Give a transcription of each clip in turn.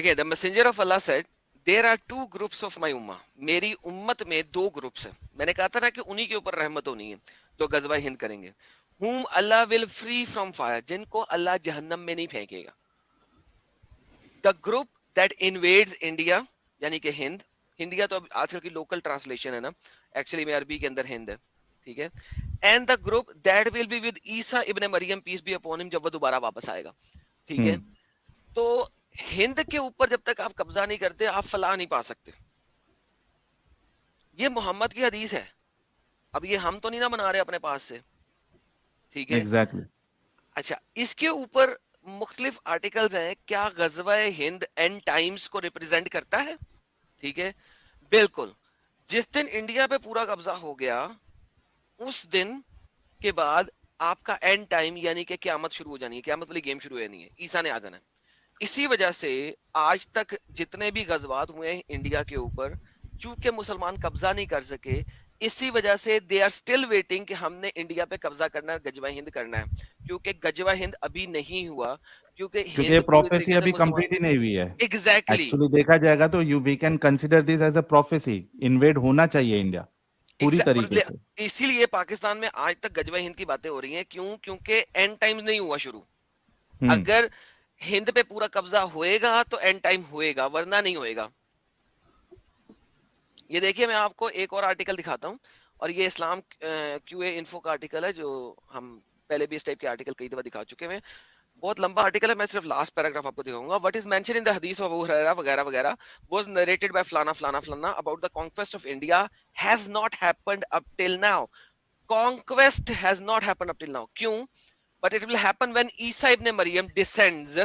دیکھیں the messenger of Allah said there are two groups of my ummah, میری امت میں دو گروپس ہیں. میں نے کہا تھا نا کہ انہی کے اوپر رحمت ہونی ہے جو غزوہ ہند کریں گے. whom Allah will free from fire, جن کو اللہ جہنم میں نہیں پھینکے گا. the group that invades India, یعنی کہ ہند. انڈیا تو اب آج کل کی لوکل ٹرانسلیشن ہے نا, ایکچولی میں عربی کے اندر ہند ہے, ٹھیک ہے. And the group that will be with عیسیٰ ابن مریم پیس بی اپون ہم, جب وہ دوبارہ واپس آئے گا, ٹھیک ہے. تو ہند کے اوپر جب تک آپ قبضہ نہیں کرتے آپ فلاح نہیں پا سکتے. یہ محمد کی حدیث ہے, اب یہ ہم تو نہیں نہ بنا رہے اپنے پاس سے, ٹھیک ہے. ایگزیکٹلی. اچھا, اس کے اوپر مختلف آرٹیکلز ہیں, کیا غزوہ ہند اینڈ ٹائمز کو ریپرزینٹ کرتا ہے, ٹھیک ہے. بالکل. جس دن انڈیا پہ پورا قبضہ ہو گیا اس دن کے بعد آپ کا اینڈ ٹائم یعنی کہ قیامت شروع ہو جانی ہے, قیامت والی گیم شروع ہو جانی ہے, عیسیٰ نے آ جانا ہے. اسی وجہ سے آج تک جتنے بھی غزوات ہوئے ہیں انڈیا کے اوپر, چونکہ مسلمان قبضہ نہیں کر سکے, اسی وجہ سے دے آر اسٹل ویٹنگ کہ ہم نے انڈیا پہ قبضہ کرنا ہے, غزوہ ہند کرنا ہے. کیونکہ غزوہ ہند ابھی نہیں ہوا, کیونکہ کیونکہ ہند یہ پوری پروفیسی طریقے سے ابھی مسلمان. کمپلیٹ ہی نہیں ہوئی ہے. ایگزیکٹلی, ایکچولی دیکھا جائے گا تو we can consider this as a prophecy, invade ہونا چاہیے انڈیا پوری طریقے سے. اسی لیے پاکستان میں آج تک غزوہ ہند کی باتیں ہو رہی ہیں. کیوں؟ کیونکہ اینڈ ٹائم نہیں ہوا شروع. اگر ہند پہ پورا قبضہ ہوئے گا تو اینڈ ٹائم ہوئے گا, ورنہ نہیں ہوئے گا. یہ دیکھیے میں آپ کو ایک اور آرٹیکل دکھاتا ہوں, اور یہ اسلام کیو اے انفو کا آرٹیکل ہے جو ہم پہلے بھی اس ٹائپ کے آرٹیکل کئی دفعہ دکھا چکے ہیں. بہت لمبا آرٹیکل ہے, میں صرف لاسٹ پیراگراف آپ کو دکھاؤں گا. وٹ از مینشن ان دی حدیث آف ابو ہریرہ وغیرہ وغیرہ واز نریٹڈ بائی فلانا فلانا فلانا about the conquest of India has not happened up till now. Conquest has not happened up till now. کیوں؟ But it will happen when Isa ibn Maryam descends,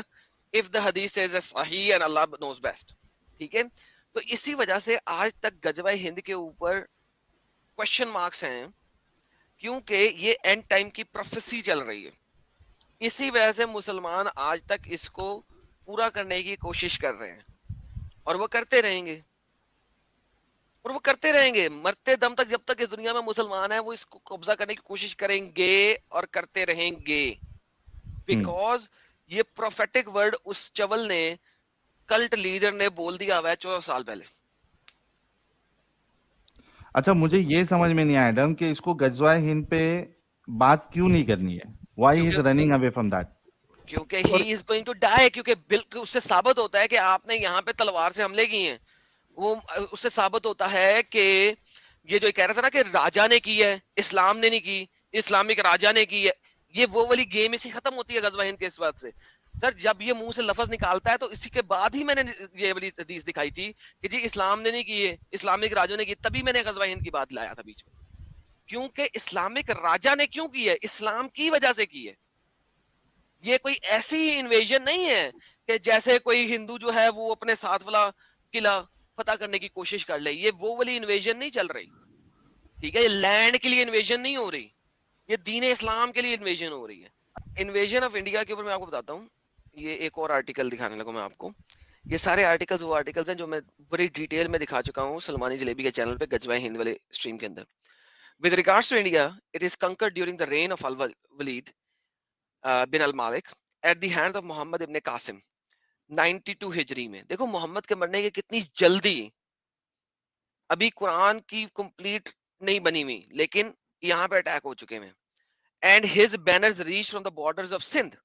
if the hadith says it's sahih and Allah knows best. ٹھیک ہے. تو اسی وجہ سے آج تک غزوہ ہند کے اوپر کوشچن مارکس ہیں, کیونکہ یہ اینڈ ٹائم کی پروفیسی چل رہی ہے. اسی وجہ سے مسلمان آج تک اس کو پورا کرنے کی کوشش کر رہے ہیں, اور وہ کرتے رہیں گے, اور وہ کرتے رہیں گے مرتے دم تک. جب تک اس دنیا میں مسلمان ہیں وہ اس کو قبضہ کرنے کی کوشش کریں گے اور کرتے رہیں گے, بیکاز یہ پروفیٹک ورڈ اس چول نے, کلٹ لیڈر نے بول دیا ہوا ہے 14 سال پہلے. اچھا, مجھے یہ سمجھ میں نہیں آیا ایڈم کہ اس کو غزوہ ہند پہ بات کیوں نہیں کرنی ہے. Why he is running away from that? کیونکہ ہی از گوئنگ ٹو ڈائی. کیونکہ بالکل اس سے ثابت ہوتا ہے کہ آپ نے یہاں پہ تلوار سے حملے کیے ہیں. وہ اس سے ثابت ہوتا ہے کہ یہ جو کہہ رہا تھا نا کہ راجا نے کی ہے, اسلام نے نہیں کی, اسلامک راجا نے کی ہے, یہ وہ والی گیم اسی ختم ہوتی ہے غزوہ ہند کے اس وقت سے. سر جب یہ منہ سے لفظ نکالتا ہے تو اسی کے بعد ہی میں نے یہ والی حدیث دکھائی تھی کہ جی اسلام نے نہیں کی ہے, اسلامک راجوں نے کی, تبھی میں نے غزوہ ہند کی بات لایا تھا بیچ میں. کیونکہ اسلامک راجا نے کیوں کی ہے؟ اسلام کی وجہ سے کی ہے. یہ کوئی ایسی انویژن نہیں ہے کہ جیسے کوئی ہندو جو ہے وہ اپنے ساتھ والا قلعہ فتح کرنے کی کوشش کر لے. یہ وہ والی انویژن نہیں چل رہی, ٹھیک ہے. یہ لینڈ کے لیے انویژن نہیں ہو رہی, یہ دین اسلام کے لیے انویژن ہو رہی ہے. انویژن آف انڈیا کے اوپر میں آپ کو بتاتا ہوں, یہ ایک اور آرٹیکل دکھانے لگا میں آپ کو. یہ سارے آرٹیکلز وہ آرٹیکلز ہیں جو میں بڑی ڈیٹیل میں دکھا چکا ہوں سلمانی جلیبی کے چینل پہ غزوہ ہند والے اسٹریم کے اندر. With regards to India, it is conquered during the reign of Al-Walid bin al-Malik at the hands of Muhammad ibn Qasim 92 ہجری میں. دیکھو محمد کے مرنے کے کتنی جلدی, ابھی قرآن کی کمپلیٹ نہیں بنی ہوئی لیکن یہاں پہ اٹیک ہو چکے ہیں. And his banners reach from the borders of Sindh,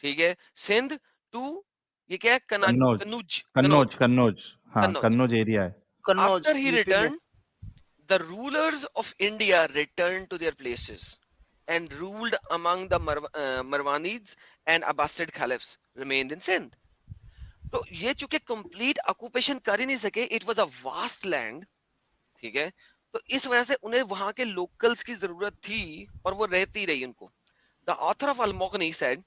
ٹھیک ہے, سندھ ٹو یہ کیا ہے کنوج ایریا ہے. After he return the rulers of India returned to their places and ruled among the Marwanids and Abbasid caliphs remained in Sindh. تو یہ چونکہ complete occupation کر ہی نہیں سکے, it was a vast land, ٹھیک ہے. تو اس وجہ سے انہیں وہاں کے لوکلز کی ضرورت تھی اور وہ رہتی رہی ان کو. The author of Al-Mughni said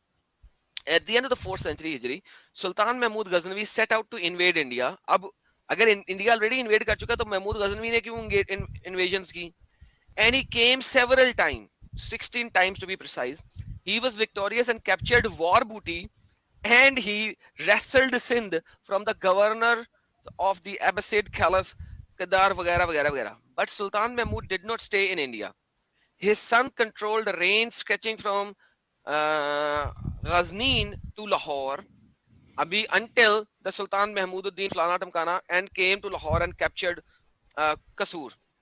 at the end of the 4th century Hijri, Sultan Mahmud Ghaznavi set out to invade India. اب اگر انڈیا آلریڈی انویڈ کر چکا تو محمود غزنوی نے کیوں انویژنز کی؟ and he came several times, 16 times to be precise. He was victorious and captured war booty, and he wrestled Sindh from the governor of the Abbasid Caliph Qadar وغیرہ وغیرہ وغیرہ. But Sultan Mahmud did not stay in India. His son controlled reigns stretching from Ghaznin to Lahore. abhi until the Sultan Mahmududdin Flana Tamkana and came to Lahore and captured Kasur,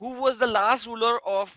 Who was the last ruler of,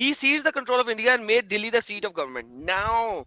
He seized the control of India and made Delhi the seat of government. Now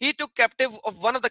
He took captive of one of the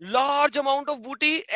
large amount of booty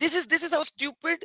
This is how stupid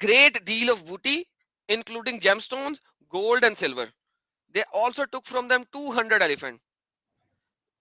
great deal of booty including gemstones, gold and silver. They also took from them 200 elephant.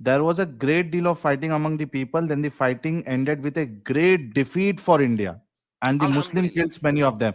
There was a great deal of fighting among the people, then the fighting ended with a great defeat for India and the Muslim killed many of them.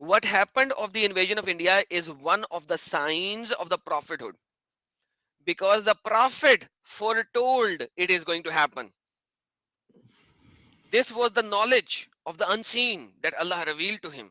What happened of the invasion of India is one of the signs of the prophethood, because the prophet foretold it is going to happen. This was the knowledge of the unseen that Allah revealed to him.